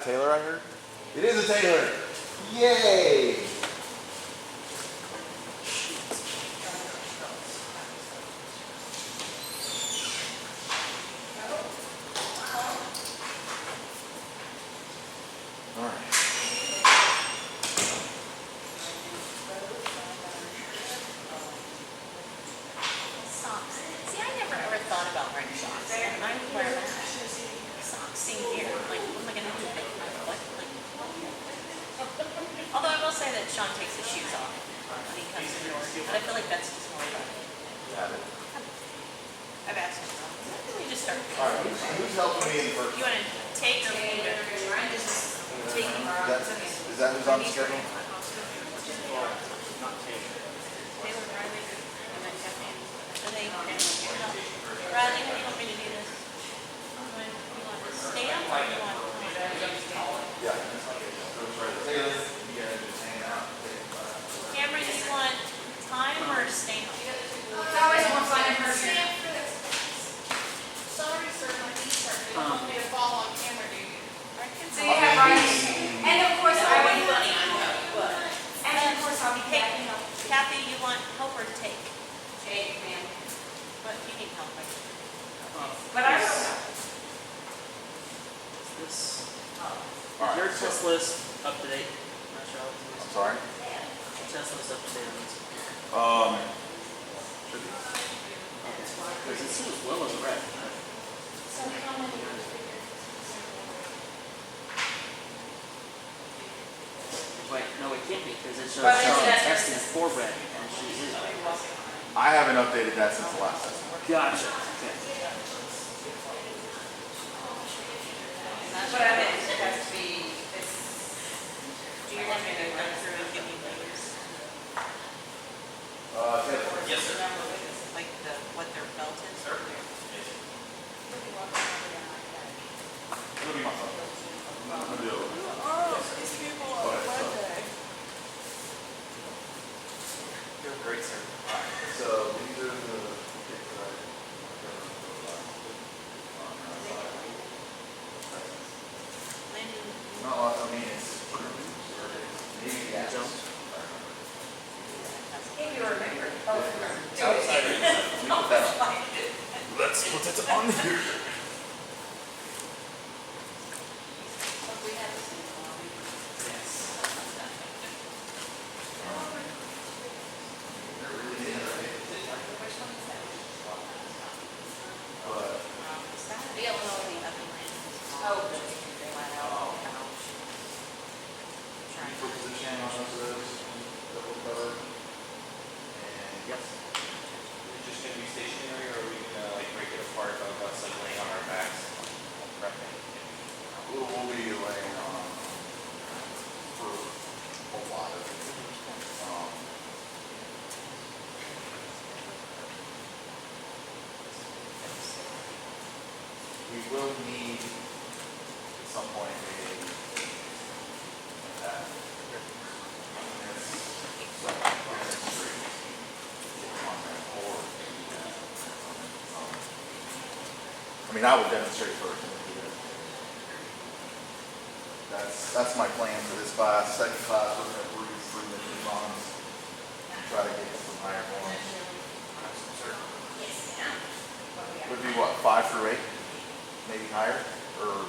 Taylor, I heard? It is a Taylor! Yay! Alright. Socks. See, I never ever thought about wearing socks. And I wear socks. See here, like, what am I gonna do? Like, my foot? Like, although I will say that Sean takes his shoes off when he comes indoors, but I feel like that's just more about it. I've asked him. Let me just start. Alright, who's helping me in the first? You want to take or leave it? I'm just taking. Is that who's on the schedule? Taylor, Riley, and then Kathleen. Are they? Riley, how do you want me to do this? You want to stand or you want? Yeah. Taylor, you guys just hanging out. Cameron, do you want time or stamp? It's always more fun in person. Sorry, sir, my knees hurt. You don't want me to fall on camera, do you? So you have writing. And of course, I will be funny, I know, but. And of course, I'll be taking help. Kathy, you want help or take? Take, ma'am. But you need help, right? But I don't know. Is Alright, your so- test list up to date? I'm sorry? Test list up to date on this? Should be. Because it seems well as red. So how many? Wait, no, it can't be because it shows Well, it's Charlotte that testing nurses. for red and she is red. I haven't updated that since the last test. Gotcha. Okay. But I meant it has to be, it's, Do you want me to run through and give you numbers? Taylor. Yes, sir. Like what their belt is? Certainly. It'll be my phone. I'm gonna do it. These people on Monday. You're great, sir. So these are the. Landon, No, I mean it's. Maybe yes. if you remember. Outside or inside? Let me put that on. Let's put it on here. But the Illinois up in Landon. Oh. Flat out couch. Trying. for position on those that will cover. And Yes. Is it just gonna be stationary, or are we gonna like break it apart of us like laying on our backs? Prepping. we'll be laying on for a lot of it. We will need at some point I mean, I will demonstrate first. And then do it. That's my plan for this class. Second class, we're going to breathe through the bonds and try to get some higher forms. Would be what, 5 through 8? Maybe higher? Or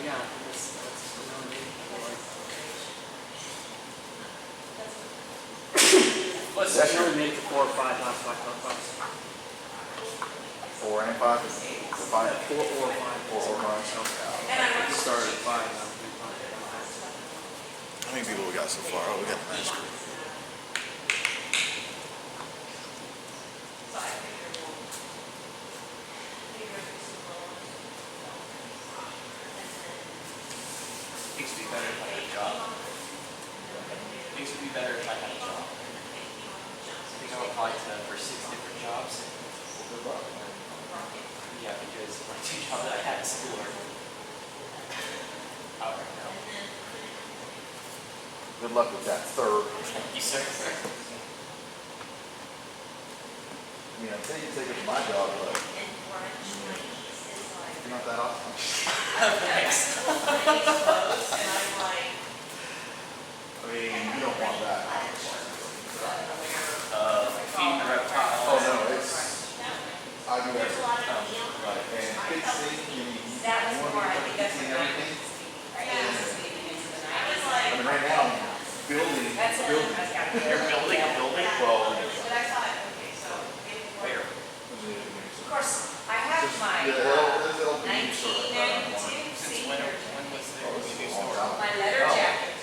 Yeah. That's really Let's That's really made it to 4 or 5, not 5, 4 and 5? Or 5? 4 or 5. 4 or 5. And I We started at 5 now. How many people we got so far? Oh, we got the master. Things would be better if I had a job. Things would be better if I had a job. I think I've applied for 6 different jobs. Good luck. Yeah, because my 2 jobs that I had at school are out right now. Good luck with that third. Thank you, sir. I mean, I'm saying you take it from my job, but not that awesome. Thanks. I mean, you don't want that. Feeding the reptiles. Oh no, it's, I do everything. Right, and fixing, you mean, you want to be fixing everything? I mean, right now, building. You're building a building? Well, Where? Of course, I have my it'll be 1992 Since senior, when was the new store? my leather jacket.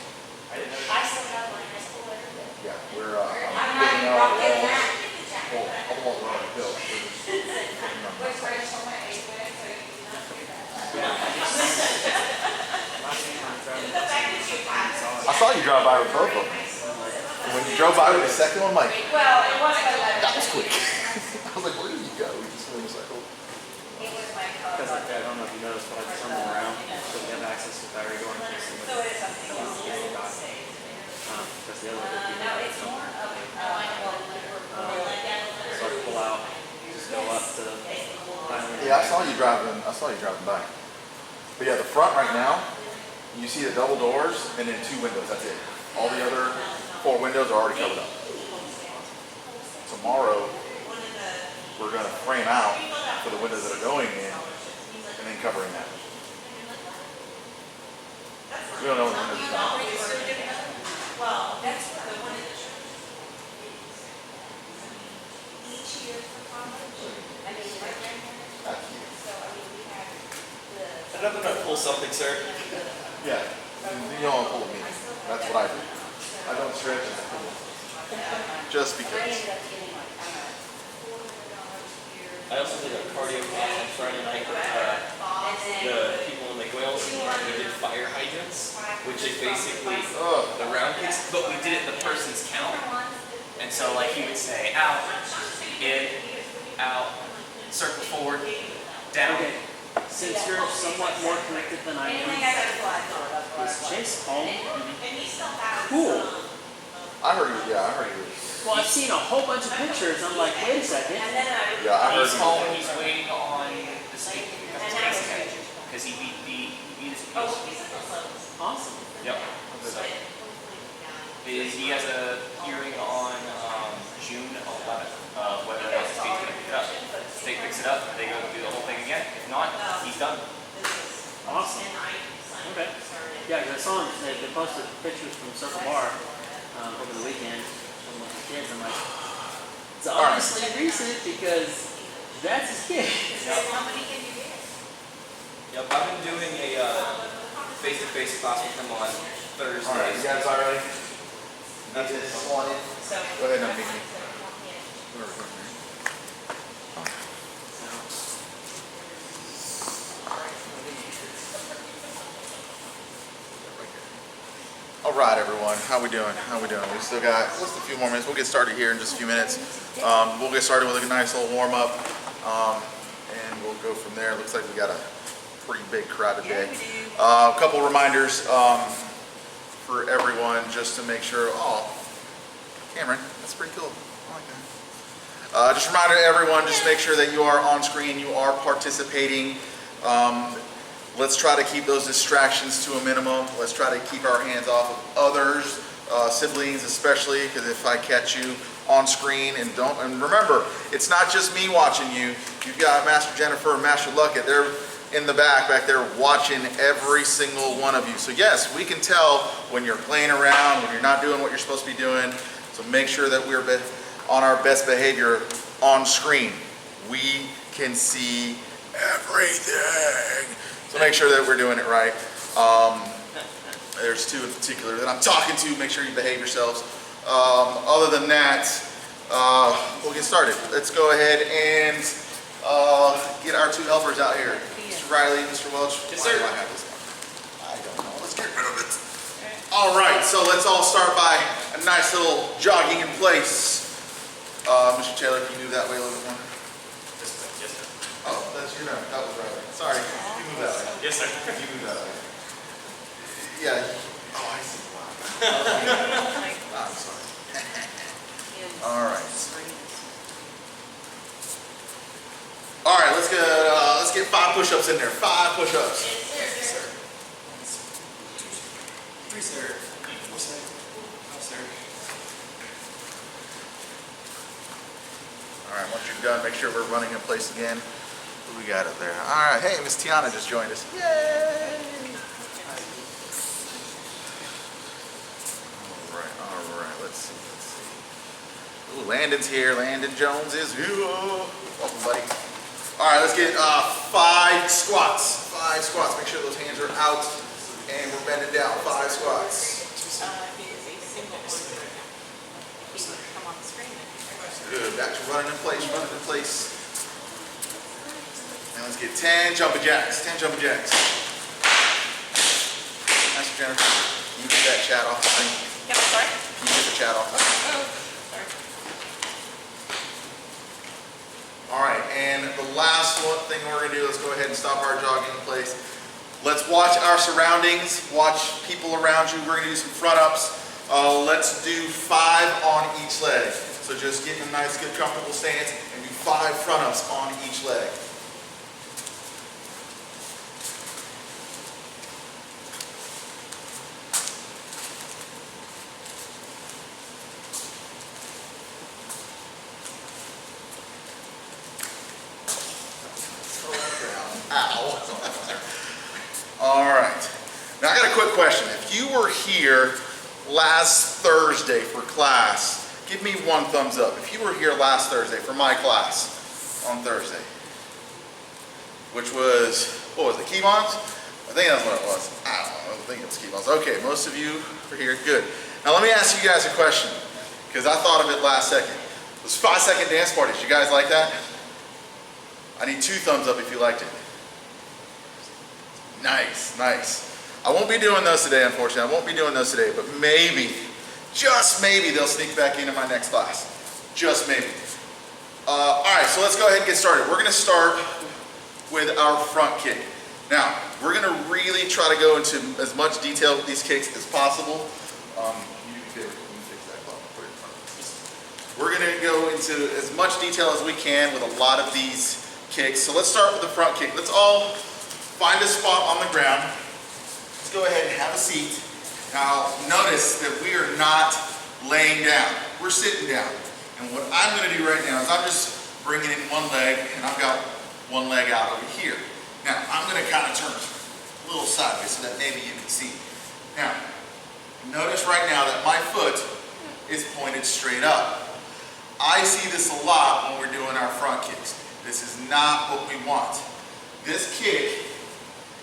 I didn't know. I still have my high school leather jacket. Yeah, we're, I'm putting not out rocking walls. that. Well, all the walls are already built. We're just putting them Which up. way is my eight minutes, so you do not do that. Yeah, I just last time I tried The fact that you have it. I saw you drive by with both of them. And when you drove by with the second one, I'm like, Well, it wasn't a leather. that was quick. I was like, where did you go? He just went, he was like, oh. It was my because color. I don't know if you noticed, but I just turned them around so we have access to battery going through some So it is something else. because the other would be No, it's more of a, so I pull out, just go up to the island. Yeah, I saw you driving by. But yeah, the front right now, you see the double doors and then 2 windows, that's it. All the other 4 windows are already covered up. Tomorrow, we're gonna frame out for the windows that are going in and then covering that. We don't know when the windows are going. well, that's what the one in the church. Each year for college, I mean, my grandparents, That's you. so I mean, we had the. Another note, pull something, sir. Yeah, you don't pull me. That's what I do. I don't stretch and I pull. Just I because. ended up getting like, $400 here. I also did a cardio class on Friday night with And then. the people in Lake Wales. We did fire hydrants, which is basically Ugh. the round piece, but we did it the person's count. And so like he would say out, in, out, circle forward, down. Okay, since you're somewhat more connected than I Anything am, I could apply. is Chase home? And he still has. Cool. I heard you, yeah, I heard you. Well, I've seen a whole bunch of pictures. I'm like, wait a second. And then I. Yeah, I heard He's you. home, he's waiting on the state because he beat his Oh, piece. he's in the clothes. Awesome. Yep. So, he has a hearing on June 11th, whether or not the state's gonna pick it up. State picks it up, they go do the whole thing again. If not, he's done. Awesome. Okay. Yeah, because I saw them, they posted pictures from Circle Bar over the weekend from with the kids. I'm like, it's obviously recent because that's his kid. How many can you get? Yep, I've been doing a face-to-face class with him on Thursdays. All right, you guys all ready? That's it. Go ahead, now, Mickey. All right, everyone. How we doing? How we doing? We still got just a few more minutes. We'll get started here in just a few minutes. We'll get started with a nice little warm up, and we'll go from there. Looks like we got a pretty big crowd today. A couple reminders for everyone, just to make sure. Oh, Cameron, that's pretty cool. I like that. Just a reminder to everyone, just make sure that you are on screen, you are participating. Let's try to keep those distractions to a minimum. Let's try to keep our hands off of others, siblings especially, because if I catch you on screen and remember, it's not just me watching you. You've got Master Jennifer and Master Luckett. They're in the back there watching every single one of you. So yes, we can tell when you're playing around, when you're not doing what you're supposed to be doing. So make sure that we're on our best behavior on screen. We can see everything. So make sure that we're doing it right. There's 2 in particular that I'm talking to. Make sure you behave yourselves. Other than that, we'll get started. Let's go ahead and get our 2 helpers out here. Mr. Riley, Mr. Welch. Yes, Why sir. do I have this one? I don't know. Let's get rid of it. All right, so let's all start by a nice little jogging in place. Mr. Taylor, can you move that way a little bit more? Yes, sir. Oh, that's your note. That was Riley. Sorry, you move that way. Yes, sir. You move that way. Yeah. Oh, I see. I'm sorry. All right. All right, let's get 5 push-ups in there. 5 push-ups. Yes, sir. 3, sir. 4, sir. 5, sir. All right, once you're done, make sure we're running in place again. Who we got up there? All right, hey, Miss Tiana just joined us. Yay! All right, let's see. Ooh, Landon's here. Landon Jones is here. Welcome, buddy. All right, let's get 5 squats. 5 squats. Make sure those hands are out and we're bending down. 5 squats. It is a single one. You can come on the screen. Good. Back to running in place. Running in place. And let's get 10 jumping jacks. 10 jumping jacks. Master Jennifer, can you get that chat off the screen? Yep, sorry. Can you get the chat off the screen? Oh, sorry. All right, and the last thing we're gonna do, let's go ahead and stop our jogging in place. Let's watch our surroundings, watch people around you. We're gonna do some front ups. Let's do 5 on each leg. So just get in a nice, good, comfortable stance and do 5 front ups on each leg. Ow. All right. Now I got a quick question. If you were here last Thursday for class, give me 1 thumbs up. If you were here last Thursday for my class on Thursday, which was, what was it, Keybones? I think that's what it was. I don't know. I think it was Keybones. Okay, most of you are here. Good. Now let me ask you guys a question, because I thought of it last second. Those 5-second dance parties, you guys like that? I need 2 thumbs up if you liked it. Nice, nice. I won't be doing those today, unfortunately. I won't be doing those today, but maybe, just maybe, they'll sneak back into my next class. Just maybe. All right, so let's go ahead and get started. We're gonna start with our front kick. Now, we're gonna really try to go into as much detail with these kicks as possible. You can fix that clock, put it in front of us. We're gonna go into as much detail as we can with a lot of these kicks. So let's start with the front kick. Let's all find a spot on the ground. Let's go ahead and have a seat. Now, notice that we are not laying down. We're sitting down. And what I'm gonna do right now is I'm just bringing in 1 leg, and I've got 1 leg out over here. Now, I'm gonna kind of turn a little sideways so that maybe you can see. Now, notice right now that my foot is pointed straight up. I see this a lot when we're doing our front kicks. This is not what we want. This kick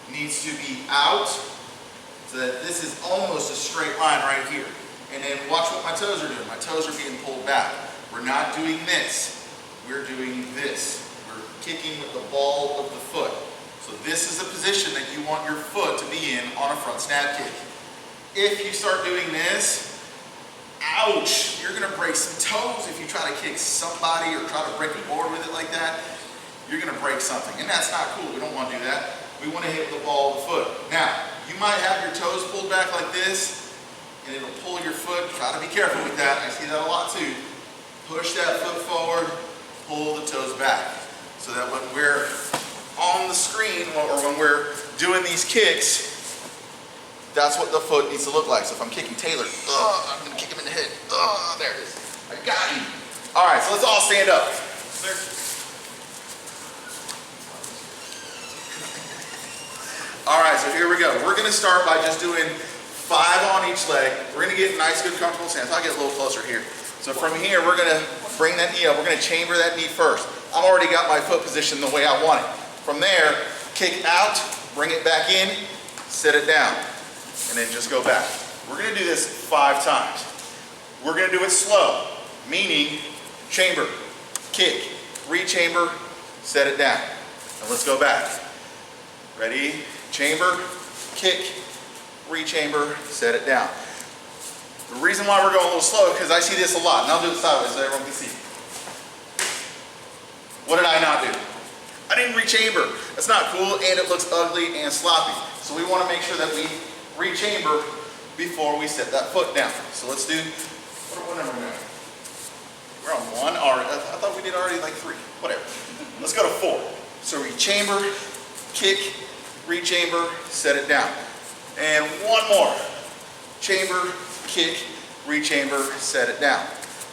needs to be out so that this is almost a straight line right here. And then watch what my toes are doing. My toes are being pulled back. We're not doing this. We're doing this. We're kicking with the ball of the foot. So this is the position that you want your foot to be in on a front snap kick. If you start doing this, ouch, you're gonna break some toes if you try to kick somebody or try to break a board with it like that. You're gonna break something, and that's not cool. We don't wanna do that. We wanna hit the ball of the foot. Now, you might have your toes pulled back like this, and it'll pull your foot. Try to be careful with that. I see that a lot too. Push that foot forward, pull the toes back, so that when we're on the screen or when we're doing these kicks, that's what the foot needs to look like. So if I'm kicking Taylor, I'm gonna kick him in the head. There it is. I got you. All right, so let's all stand up. All right, so here we go. We're gonna start by just doing 5 on each leg. We're gonna get a nice, good, comfortable stance. I'll get a little closer here. So from here, we're gonna bring that knee up. We're gonna chamber that knee first. I've already got my foot positioned the way I want it. From there, kick out, bring it back in, set it down, and then just go back. We're gonna do this 5 times. We're gonna do it slow, meaning chamber, kick, re-chamber, set it down. And let's go back. Ready? Chamber, kick, re-chamber, set it down. The reason why we're going a little slow is because I see this a lot, and I'll do it sideways so everyone can see. What did I not do? I didn't re-chamber. That's not cool, and it looks ugly and sloppy. So we want to make sure that we re-chamber before we set that foot down. So let's do, what number are we on? We're on 1 already. I thought we did already like 3. Whatever. Let's go to 4. So rechamber, kick, rechamber, set it down. And one more. Chamber, kick, rechamber, set it down.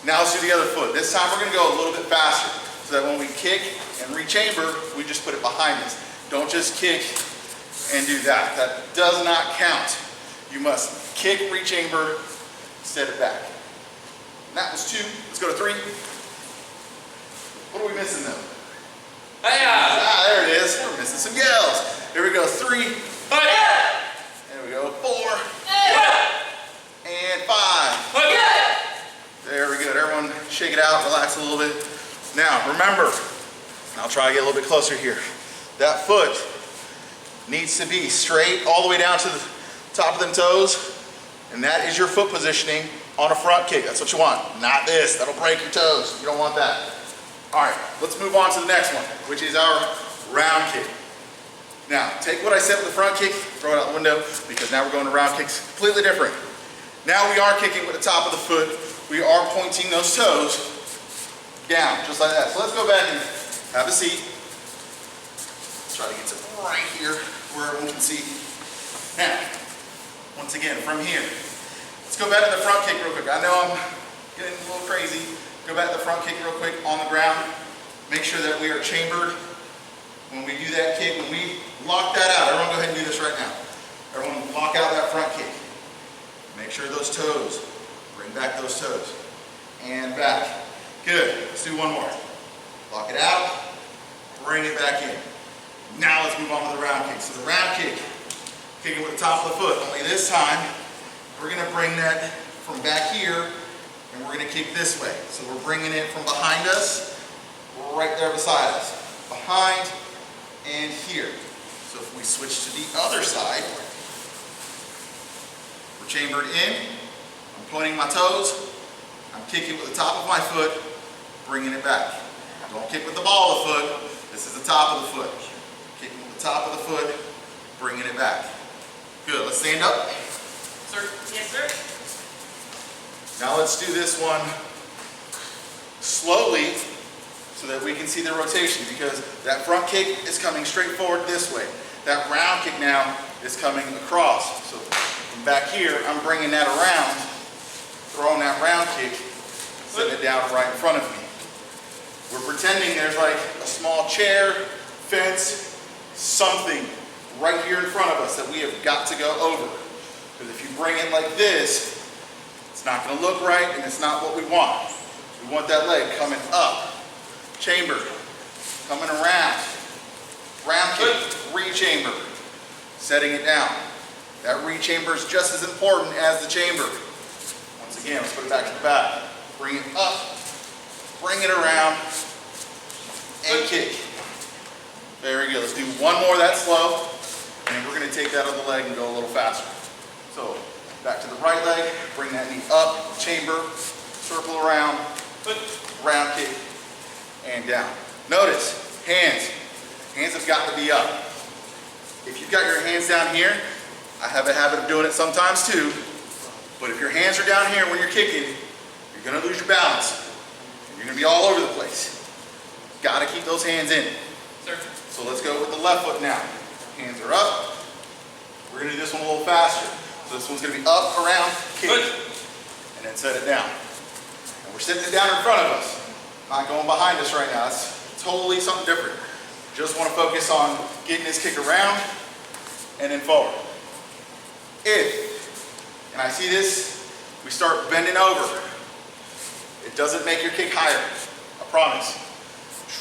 Now let's do the other foot. This time we're going to go a little bit faster so that when we kick and rechamber, we just put it behind us. Don't just kick and do that. That does not count. You must kick, rechamber, set it back. And that was 2. Let's go to 3. What are we missing though? Ah, there it is. We're missing some yells. Here we go. 3. There we go. 4. And 5. There we go. Everyone shake it out, relax a little bit. Now, remember, I'll try to get a little bit closer here. That foot needs to be straight all the way down to the top of them toes. And that is your foot positioning on a front kick. That's what you want. Not this. That'll break your toes. You don't want that. All right, let's move on to the next one, which is our round kick. Now, take what I said with the front kick, throw it out the window, because now we're going to round kicks, completely different. Now we are kicking with the top of the foot. We are pointing those toes down, just like that. So let's go back and have a seat. Try to get to right here where everyone can see. Now, once again, from here, let's go back to the front kick real quick. I know I'm getting a little crazy. Go back to the front kick real quick on the ground. Make sure that we are chambered when we do that kick. When we lock that out, everyone go ahead and do this right now. Everyone lock out that front kick. Make sure those toes, bring back those toes. And back. Good. Let's do one more. Lock it out, bring it back in. Now let's move on to the round kick. So the round kick, kicking with the top of the foot. Only this time, we're going to bring that from back here, and we're going to kick this way. So we're bringing it from behind us, right there beside us. Behind and here. So if we switch to the other side, we're chambered in. I'm pointing my toes. I'm kicking with the top of my foot, bringing it back. Don't kick with the ball of the foot. This is the top of the foot. Kicking with the top of the foot, bringing it back. Good. Let's stand up. Sir? Yes, sir. Now let's do this one slowly so that we can see the rotation, because that front kick is coming straight forward this way. That round kick now is coming across. So from back here, I'm bringing that around, throwing that round kick, setting it down right in front of me. We're pretending there's like a small chair, fence, something right here in front of us that we have got to go over. Because if you bring it like this, it's not going to look right, and it's not what we want. We want that leg coming up, chamber, coming around, round kick, rechamber, setting it down. That rechamber is just as important as the chamber. Once again, let's put it back to the back. Bring it up, bring it around, and kick. Very good. Let's do one more that slow, and we're going to take that other leg and go a little faster. So back to the right leg, bring that knee up, chamber, circle around, round kick, and down. Notice, hands. Hands have got to be up. If you've got your hands down here, I have a habit of doing it sometimes too, but if your hands are down here when you're kicking, you're going to lose your balance. You're going to be all over the place. Got to keep those hands in. Sir? So let's go with the left foot now. Hands are up. We're going to do this one a little faster. So this one's going to be up, around, kick, and then set it down. And we're sitting it down in front of us. Not going behind us right now. It's totally something different. Just want to focus on getting this kick around and then forward. If, and I see this, we start bending over, it doesn't make your kick higher. I promise.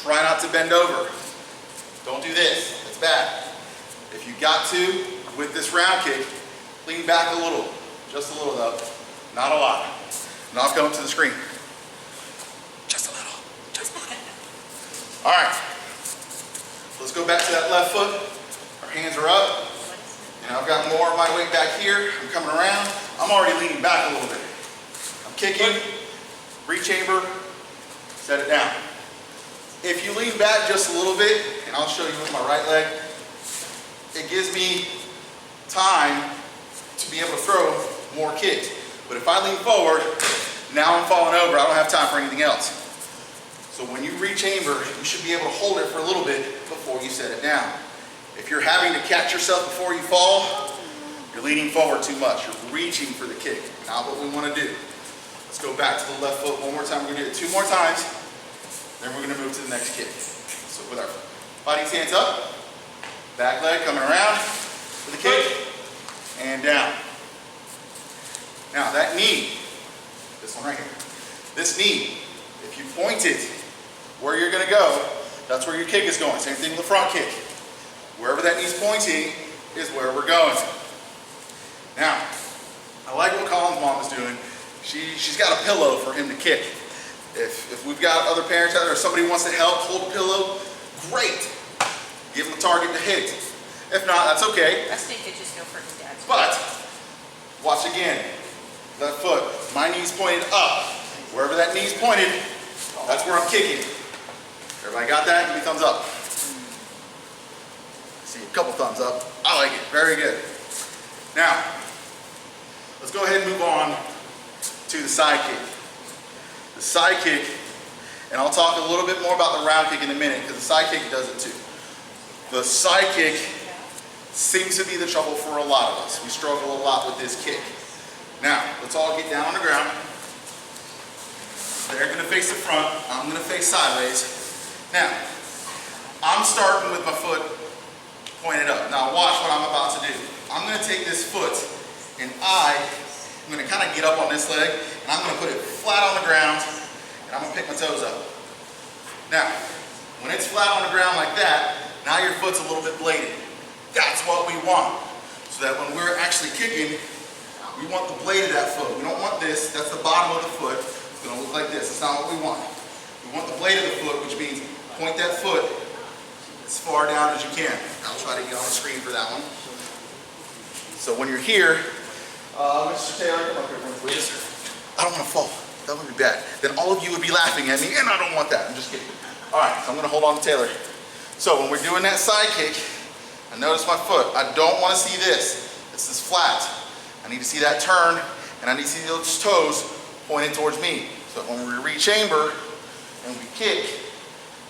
Try not to bend over. Don't do this. It's bad. If you got to, with this round kick, lean back a little. Just a little though. Not a lot. Not going to the screen. Just a little. Just a little. All right. Let's go back to that left foot. Our hands are up. And I've got more of my weight back here. I'm coming around. I'm already leaning back a little bit. I'm kicking, rechamber, set it down. If you lean back just a little bit, and I'll show you with my right leg, it gives me time to be able to throw more kicks. But if I lean forward, now I'm falling over. I don't have time for anything else. So when you rechamber, you should be able to hold it for a little bit before you set it down. If you're having to catch yourself before you fall, you're leaning forward too much. You're reaching for the kick. Not what we want to do. Let's go back to the left foot one more time. We're going to do it 2 more times. Then we're going to move to the next kick. So with our body hands up, back leg coming around with the kick, and down. Now that knee, this one right here, this knee, if you point it where you're going to go, that's where your kick is going. Same thing with the front kick. Wherever that knee's pointing is where we're going. Now, I like what Colin's mom is doing. She's got a pillow for him to kick. If we've got other parents out there or somebody wants to help hold a pillow, great. Give them a target to hit. If not, that's okay. I think they just go for his dad's. But, watch again. Left foot, my knee's pointed up. Wherever that knee's pointed, that's where I'm kicking. Everybody got that? Give me a thumbs up. See a couple thumbs up. I like it. Very good. Now, let's go ahead and move on to the side kick. The side kick, and I'll talk a little bit more about the round kick in a minute because the side kick does it too. The side kick seems to be the trouble for a lot of us. We struggle a lot with this kick. Now, let's all get down on the ground. They're going to face the front. I'm going to face sideways. Now, I'm starting with my foot pointed up. Now watch what I'm about to do. I'm going to take this foot and I'm going to kind of get up on this leg and I'm going to put it flat on the ground and I'm going to pick my toes up. Now, when it's flat on the ground like that, now your foot's a little bit bladed. That's what we want. So that when we're actually kicking, we want the blade of that foot. We don't want this. That's the bottom of the foot. It's going to look like this. That's not what we want. We want the blade of the foot, which means point that foot as far down as you can. I'll try to get on the screen for that one. So when you're here, Mr. Taylor, come up here for me, please. Yes, sir. I don't want to fall. That would be bad. Then all of you would be laughing at me, and I don't want that. I'm just kidding. All right, so I'm going to hold on to Taylor. So when we're doing that side kick, I notice my foot. I don't want to see this. This is flat. I need to see that turn, and I need to see those toes pointing towards me. So when we re-chamber and we kick,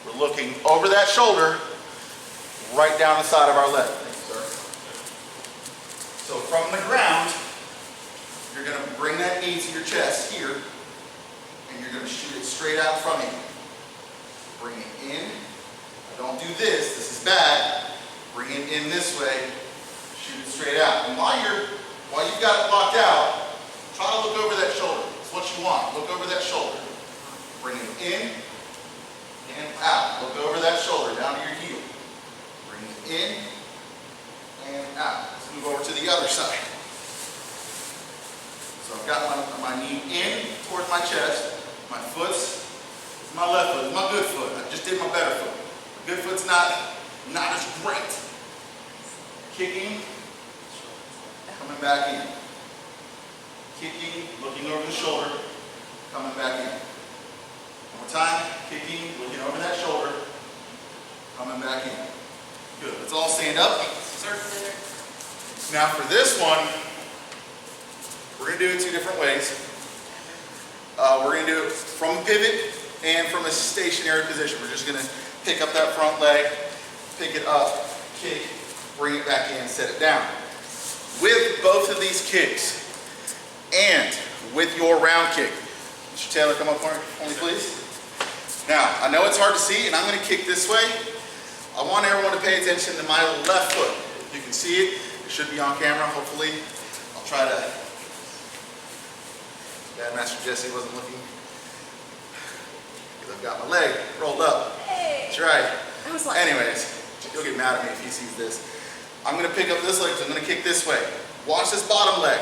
we're looking over that shoulder, right down the side of our leg. Thank you, sir. So from the ground, you're going to bring that knee to your chest here, and you're going to shoot it straight out in front of you. Bring it in. Don't do this. This is bad. Bring it in this way. Shoot it straight out. And while you've got it locked out, try to look over that shoulder. It's what you want. Look over that shoulder. Bring it in and out. Look over that shoulder down to your heel. Bring it in and out. Let's move over to the other side. So I've got my knee in towards my chest. My foot's my left foot. It's my good foot. I just did my better foot. My good foot's not as great. Kicking, coming back in. Kicking, looking over the shoulder, coming back in. One more time, kicking, looking over that shoulder, coming back in. Good. Let's all stand up. Sir. Now for this one, we're going to do it 2 different ways. We're going to do it from a pivot and from a stationary position. We're just going to pick up that front leg, pick it up, kick, bring it back in, set it down. With both of these kicks and with your round kick. Mr. Taylor, come up for me, please. Now, I know it's hard to see, and I'm going to kick this way. I want everyone to pay attention to my left foot. If you can see it, it should be on camera, hopefully. I'll try to... Bad Master Jesse wasn't looking. Because I've got my leg rolled up. Hey. That's right. I was like, Anyways, he'll get mad at me if he sees this. I'm going to pick up this leg, so I'm going to kick this way. Watch this bottom leg.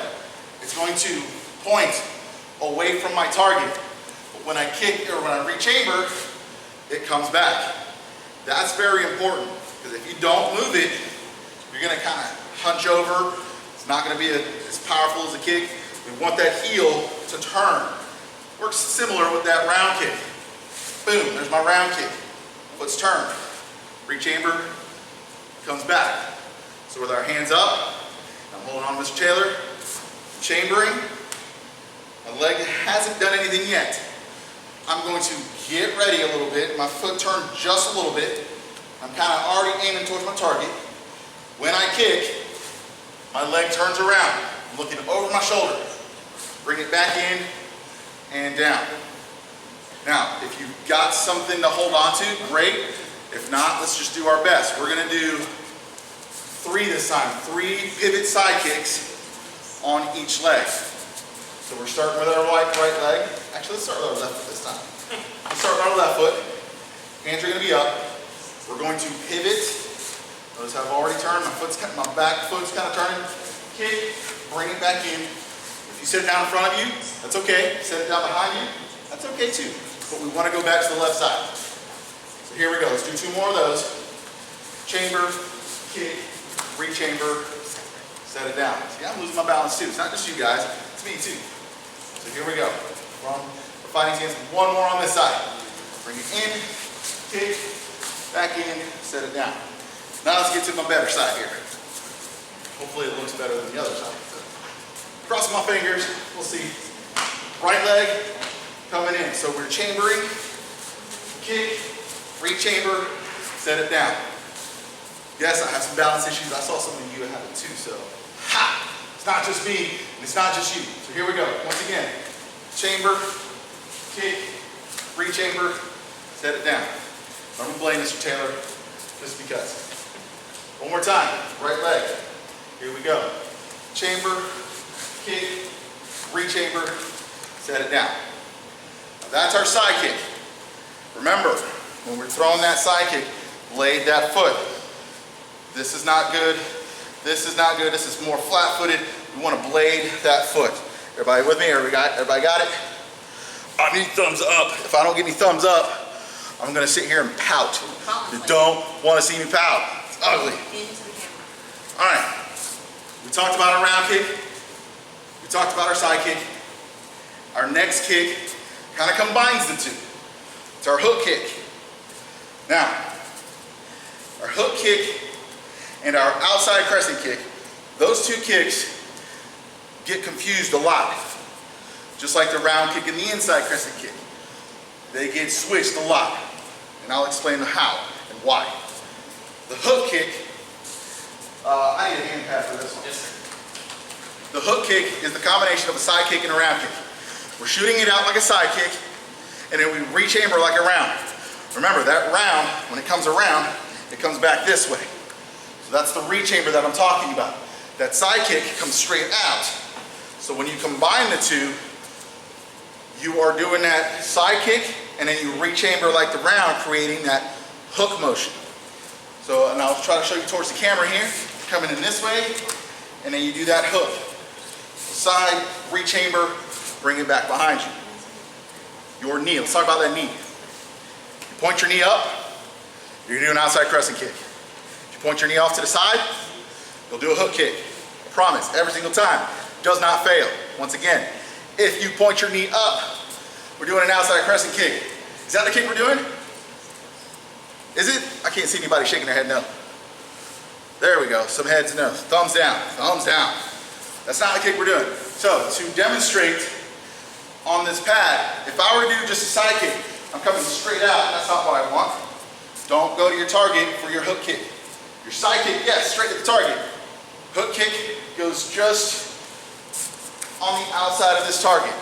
It's going to point away from my target. But when I kick or when I re-chamber, it comes back. That's very important, because if you don't move it, you're going to kind of hunch over. It's not going to be as powerful as a kick. We want that heel to turn. Works similar with that round kick. Boom, there's my round kick. Foot's turned. Re-chamber, comes back. So with our hands up, I'm holding on to Mr. Taylor, chambering. My leg hasn't done anything yet. I'm going to get ready a little bit. My foot turned just a little bit. I'm kind of already aiming towards my target. When I kick, my leg turns around. I'm looking over my shoulder. Bring it back in and down. Now, if you've got something to hold on to, great. If not, let's just do our best. We're gonna do 3 this time. 3 pivot side kicks on each leg. So we're starting with our right leg. Actually, let's start with our left foot this time. Let's start with our left foot. Hands are gonna be up. We're going to pivot. Notice how I've already turned. My back foot's kind of turning. Kick, bring it back in. If you sit it down in front of you, that's okay. Set it down behind you, that's okay too. But we want to go back to the left side. So here we go. Let's do 2 more of those. Chamber, kick, re-chamber, set it down. See, I'm losing my balance too. It's not just you guys, it's me too. So here we go. From the fighting stance, 1 more on this side. Bring it in, kick, back in, set it down. Now let's get to my better side here. Hopefully it looks better than the other side. Cross my fingers, we'll see. Right leg coming in. So we're chambering, kick, re-chamber, set it down. Yes, I have some balance issues. I saw some of you have it too, so ha! It's not just me, and it's not just you. So here we go. Once again, chamber, kick, re-chamber, set it down. I'm gonna blame Mr. Taylor just because. One more time, right leg. Here we go. Chamber, kick, re-chamber, set it down. Now that's our side kick. Remember, when we're throwing that side kick, blade that foot. This is not good. This is not good. This is more flat-footed. We want to blade that foot. Everybody with me? Everybody got it? I need thumbs up. If I don't get any thumbs up, I'm going to sit here and pout. You don't want to see me pout. It's ugly. Into the camera. All right. We talked about our round kick. We talked about our side kick. Our next kick kind of combines the two. It's our hook kick. Now, our hook kick and our outside crescent kick, those 2 kicks get confused a lot. Just like the round kick and the inside crescent kick. They get switched a lot. And I'll explain how and why. The hook kick, I need a hand pad for this one. Yes, sir. The hook kick is the combination of a side kick and a round kick. We're shooting it out like a side kick, and then we re-chamber like a round. Remember, that round, when it comes around, it comes back this way. So that's the re-chamber that I'm talking about. That side kick comes straight out. So when you combine the two, you are doing that side kick, and then you re-chamber like the round, creating that hook motion. So, and I'll try to show you towards the camera here. Coming in this way, and then you do that hook. Side, re-chamber, bring it back behind you. Your knee, let's talk about that knee. You point your knee up, you're gonna do an outside crescent kick. If you point your knee off to the side, you'll do a hook kick. I promise, every single time. Does not fail. Once again, if you point your knee up, we're doing an outside crescent kick. Is that the kick we're doing? Is it? I can't see anybody shaking their head no. There we go, some heads no. Thumbs down, thumbs down. That's not the kick we're doing. So to demonstrate on this pad, if I were to do just a side kick, I'm coming straight out, that's not what I want. Don't go to your target for your hook kick. Your side kick, yes, straight to the target. Hook kick goes just on the outside of this target.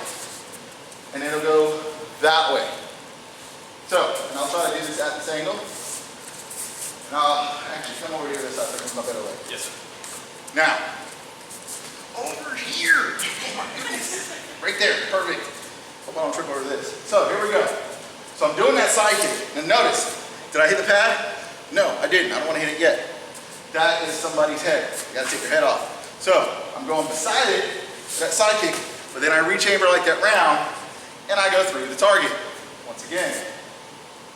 And it'll go that way. So, and I'll try to do this at this angle. And I'll actually come over here this side, that's my better leg. Yes, sir. Now, over here. Oh my goodness. Right there, perfect. Hope I don't trip over this. So here we go. So I'm doing that side kick. And notice, did I hit the pad? No, I didn't. I don't want to hit it yet. That is somebody's head. You gotta take your head off. So I'm going beside it, that side kick, but then I re-chamber like that round, and I go through the target. Once again,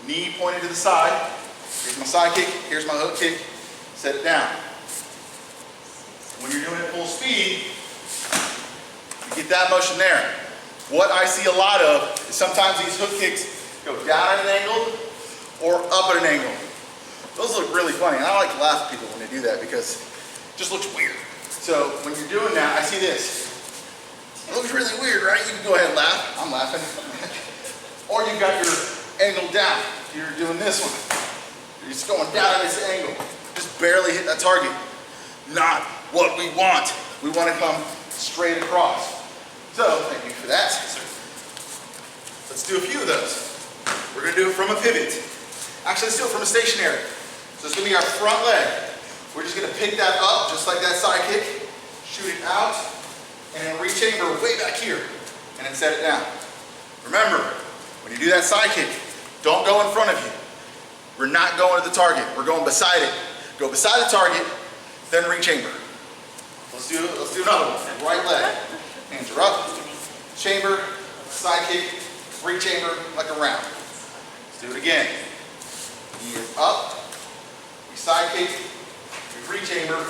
knee pointed to the side. Here's my side kick, here's my hook kick, set it down. When you're doing it full speed, you get that motion there. What I see a lot of is sometimes these hook kicks go down at an angle or up at an angle. Those look really funny, and I like to laugh at people when they do that because it just looks weird. So when you're doing that, I see this. It looks really weird, right? You can go ahead and laugh. I'm laughing. Or you've got your angle down. You're doing this one. You're just going down at this angle. Just barely hit that target. Not what we want. We want to come straight across. So, thank you for that. Let's do a few of those. We're going to do it from a pivot. Actually, let's do it from a stationary. So it's going to be our front leg. We're just going to pick that up, just like that side kick, shoot it out, and then rechamber way back here, and then set it down. Remember, when you do that side kick, don't go in front of you. We're not going to the target. We're going beside it. Go beside the target, then rechamber. Let's do another one. Right leg. Hands are up. Chamber, side kick, rechamber like a round. Let's do it again. Knee is up. We side kick, we rechamber,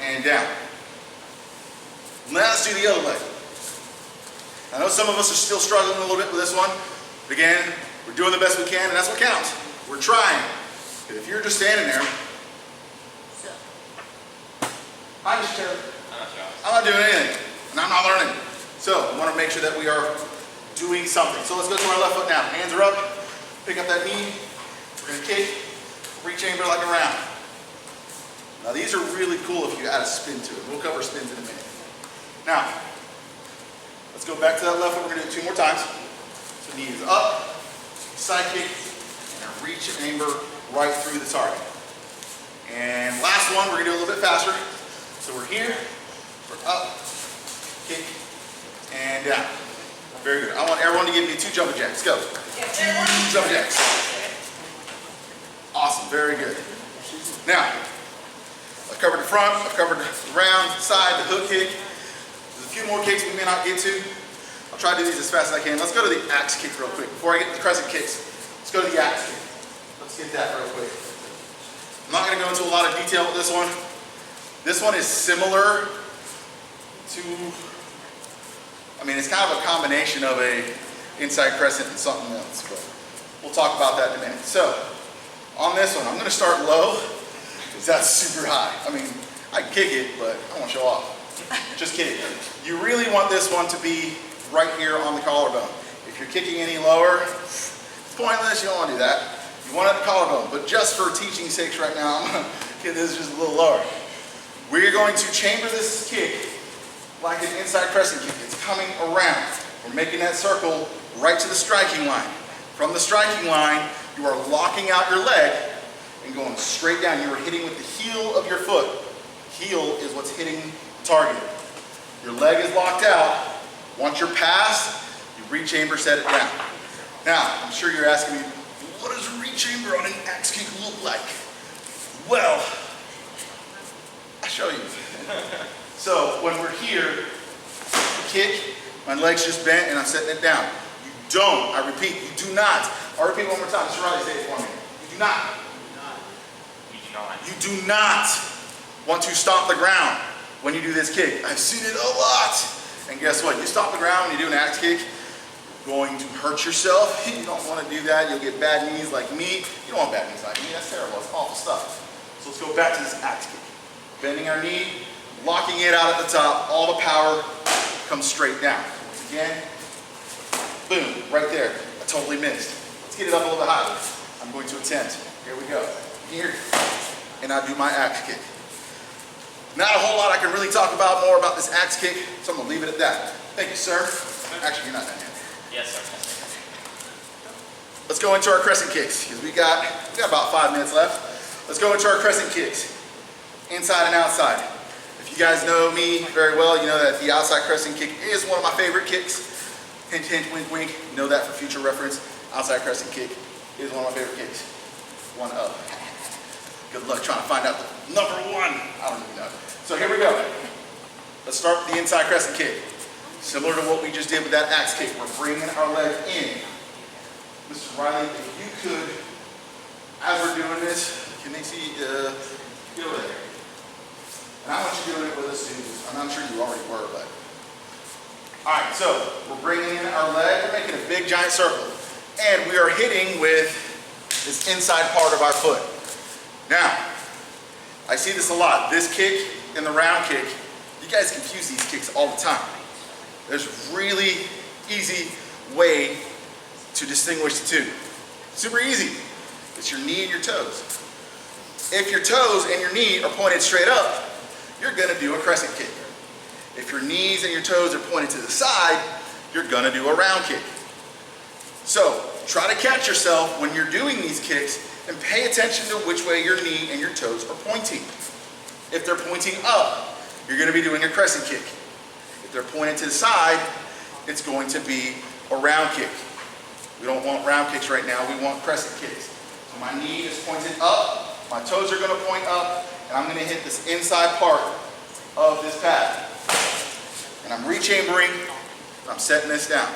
and down. Now let's do the other leg. I know some of us are still struggling a little bit with this one. But again, we're doing the best we can, and that's what counts. We're trying. Because if you're just standing there, I'm just terrible. I'm not doing anything, and I'm not learning. So we want to make sure that we are doing something. So let's go to our left foot now. Hands are up. Pick up that knee. We're going to kick, rechamber like a round. Now these are really cool if you add a spin to it. We'll cover spins in a minute. Now, let's go back to that left foot. We're going to do it 2 more times. So knee is up, side kick, and rechamber right through the target. And last one, we're going to do a little bit faster. So we're here, we're up, kick, and down. Very good. I want everyone to give me 2 jumping jacks. Go. 2 jumping jacks. Awesome. Very good. Now, I've covered the front, I've covered the round, side, the hook kick. There's a few more kicks we may not get to. I'll try to do these as fast as I can. Let's go to the axe kick real quick. Before I get to the crescent kicks, let's go to the axe kick. Let's get that real quick. I'm not going to go into a lot of detail with this one. This one is similar to, it's kind of a combination of a inside crescent and something else, but we'll talk about that in a minute. So, on this one, I'm going to start low, because that's super high. I can kick it, but I won't show off. Just kidding. You really want this one to be right here on the collarbone. If you're kicking any lower, it's pointless, you don't want to do that. You want it at the collarbone, but just for teaching sakes right now, I'm going to get this just a little lower. We're going to chamber this kick like an inside crescent kick. It's coming around. We're making that circle right to the striking line. From the striking line, you are locking out your leg and going straight down. You are hitting with the heel of your foot. Heel is what's hitting the target. Your leg is locked out. Once you're past, you rechamber, set it down. Now, I'm sure you're asking me, what does rechamber on an axe kick look like? Well, I'll show you. So when we're here, kick, my leg's just bent and I'm setting it down. You don't, I repeat, you do not. I'll repeat one more time. Mr. Riley, say it for me. You do not. You do not want to stomp the ground when you do this kick. I've seen it a lot. And guess what? You stomp the ground when you do an axe kick, you're going to hurt yourself. You don't want to do that. You'll get bad knees like me. You don't want bad knees like me. That's terrible. It's awful stuff. So let's go back to this axe kick. Bending our knee, locking it out at the top. All the power comes straight down. Once again, boom, right there. I totally missed. Let's get it up a little bit higher. I'm going to attempt. Here we go. Here, and I do my axe kick. Not a whole lot I can really talk about more about this axe kick, so I'm going to leave it at that. Thank you, sir. Actually, you're not done yet. Yes, sir. Let's go into our crescent kicks, because we got about 5 minutes left. Let's go into our crescent kicks, inside and outside. If you guys know me very well, you know that the outside crescent kick is one of my favorite kicks. Hint, hint, wink, wink. Know that for future reference. Outside crescent kick is one of my favorite kicks. One of. Good luck trying to find out the number one. I don't even know. So here we go. Let's start with the inside crescent kick. Similar to what we just did with that axe kick. We're bringing our leg in. Mr. Riley, if you could, as we're doing this, can they see, get over there. And I want you doing it with us too. I'm sure you already were, but. All right, so we're bringing in our leg. We're making a big giant circle. And we are hitting with this inside part of our foot. Now, I see this a lot. This kick and the round kick, you guys confuse these kicks all the time. There's a really easy way to distinguish the two. Super easy. It's your knee and your toes. If your toes and your knee are pointed straight up, you're gonna do a crescent kick. If your knees and your toes are pointed to the side, you're gonna do a round kick. So try to catch yourself when you're doing these kicks and pay attention to which way your knee and your toes are pointing. If they're pointing up, you're gonna be doing a crescent kick. If they're pointed to the side, it's going to be a round kick. We don't want round kicks right now, we want crescent kicks. So my knee is pointed up, my toes are gonna point up, and I'm gonna hit this inside part of this pad. And I'm rechambering, I'm setting this down.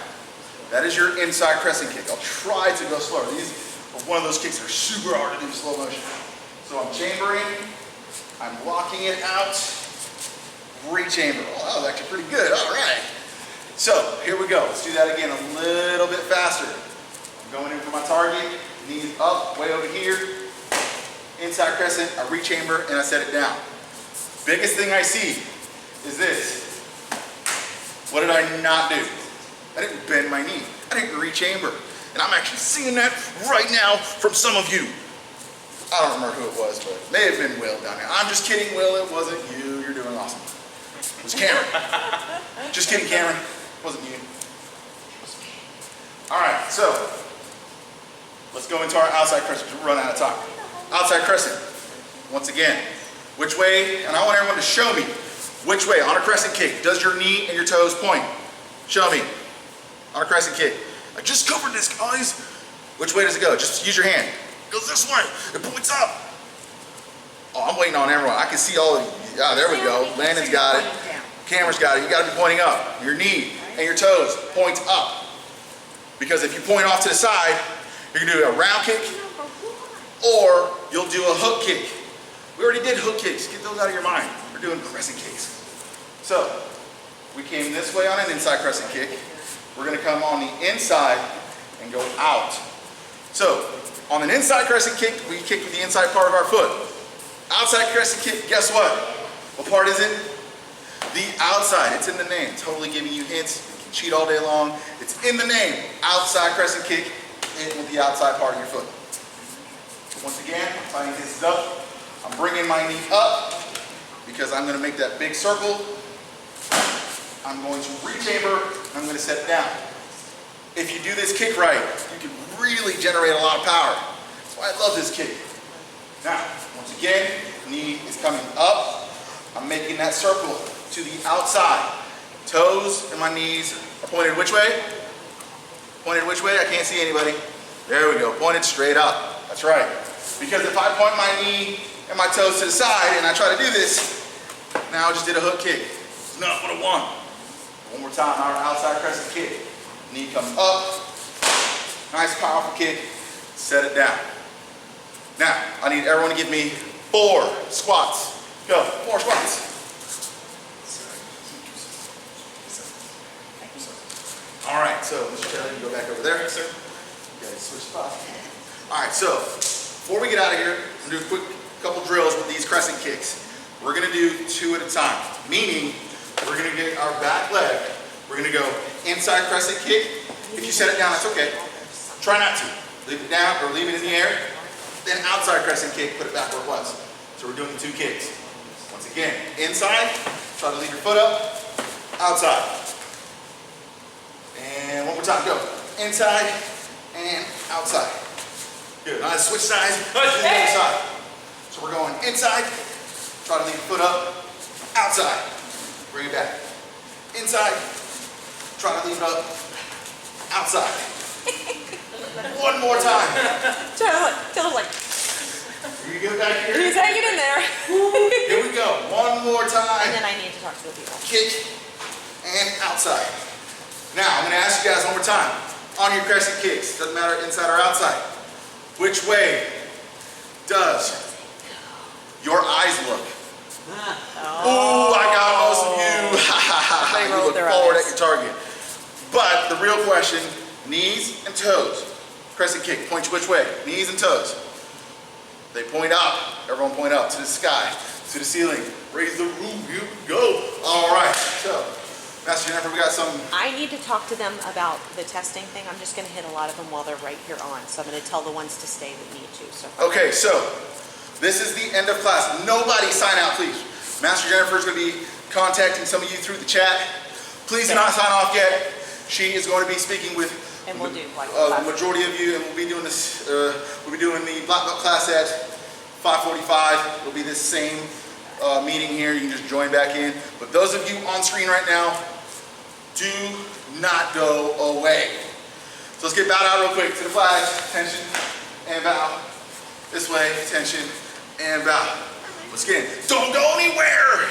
That is your inside crescent kick. I'll try to go slower. These are one of those kicks that are super hard to do in slow motion. So I'm chambering, I'm locking it out, rechamber. Oh, that was actually pretty good, all right. So here we go, let's do that again a little bit faster. I'm going in for my target, knees up, way over here, inside crescent, I rechamber and I set it down. Biggest thing I see is this. What did I not do? I didn't bend my knee. I didn't rechamber. And I'm actually seeing that right now from some of you. I don't remember who it was, but it may have been Will down there. I'm just kidding, Will, it wasn't you. You're doing awesome. It was Cameron. Just kidding, Cameron. It wasn't you. All right, so let's go into our outside crescent. We're running out of time. Outside crescent. Once again, which way, and I want everyone to show me which way on a crescent kick does your knee and your toes point. Show me on a crescent kick. I just covered this, guys. Which way does it go? Just use your hand. It goes this way. It points up. Oh, I'm waiting on everyone. I can see all of you. Yeah, there we go. Landon's got it. Cameron's got it. You got to be pointing up. Your knee and your toes point up. Because if you point off to the side, you're going to do a round kick or you'll do a hook kick. We already did hook kicks. Get those out of your mind. We're doing crescent kicks. So, we came this way on an inside crescent kick. We're going to come on the inside and go out. So, on an inside crescent kick, we kick with the inside part of our foot. Outside crescent kick, guess what? What part is it? The outside. It's in the name. Totally giving you hints. You can cheat all day long. It's in the name. Outside crescent kick, hit with the outside part of your foot. Once again, I'm tying this up. I'm bringing my knee up because I'm going to make that big circle. I'm going to rechamber, and I'm going to set it down. If you do this kick right, you can really generate a lot of power. That's why I love this kick. Now, once again, knee is coming up. I'm making that circle to the outside. Toes and my knees are pointed which way? Pointed which way? I can't see anybody. There we go, pointed straight up. That's right. Because if I point my knee and my toes to the side and I try to do this, now I just did a hook kick. It's not what I want. One more time, our outside crescent kick. Knee comes up, nice powerful kick, set it down. Now, I need everyone to give me 4 squats. Go, 4 squats. All right, so Mr. Taylor, you go back over there, sir. You guys switch spots. All right, so before we get out of here, I'm gonna do a quick couple drills with these crescent kicks. We're gonna do 2 at a time, meaning we're gonna get our back leg. We're gonna go inside crescent kick. If you set it down, that's okay. Try not to. Leave it down or leave it in the air. Then outside crescent kick, put it back where it was. So we're doing the 2 kicks. Once again, inside, try to leave your foot up, outside. And one more time, go. Inside and outside. Good, now let's switch sides, to the other side. So we're going inside, try to leave your foot up, outside. Bring it back. Inside, try to leave it up, outside. One more time. Taylor's like, You get back here. he's hanging in there. Here we go. One more And time. then I need to talk to the people. Kick and outside. Now, I'm going to ask you guys one more time. On your crescent kicks, doesn't matter inside or outside. Which way does your eyes look? Ooh, I got most of you. You look forward at your target. But the real question, knees and toes. Crescent kick, point you which way? Knees and toes. They point up. Everyone point up to the sky, to the ceiling. Raise the roof, you go. All right, so Master Jennifer, we got some. I need to talk to them about the testing thing. I'm just gonna hit a lot of them while they're right here on. So I'm gonna tell the ones to stay that need to, so. Okay, so this is the end of class. Nobody sign out, please. Master Jennifer is going to be contacting some of you through the chat. Please do not sign off yet. She is going to be speaking with And we'll do like the majority of you, and we'll be doing this. We'll be doing the black belt class at 5:45. It'll be this same meeting here. You can just join back in. But those of you on screen right now, do not go away. So let's get bowed out real quick to the flag. Attention and bow. This way, attention and bow. Once again, don't go anywhere.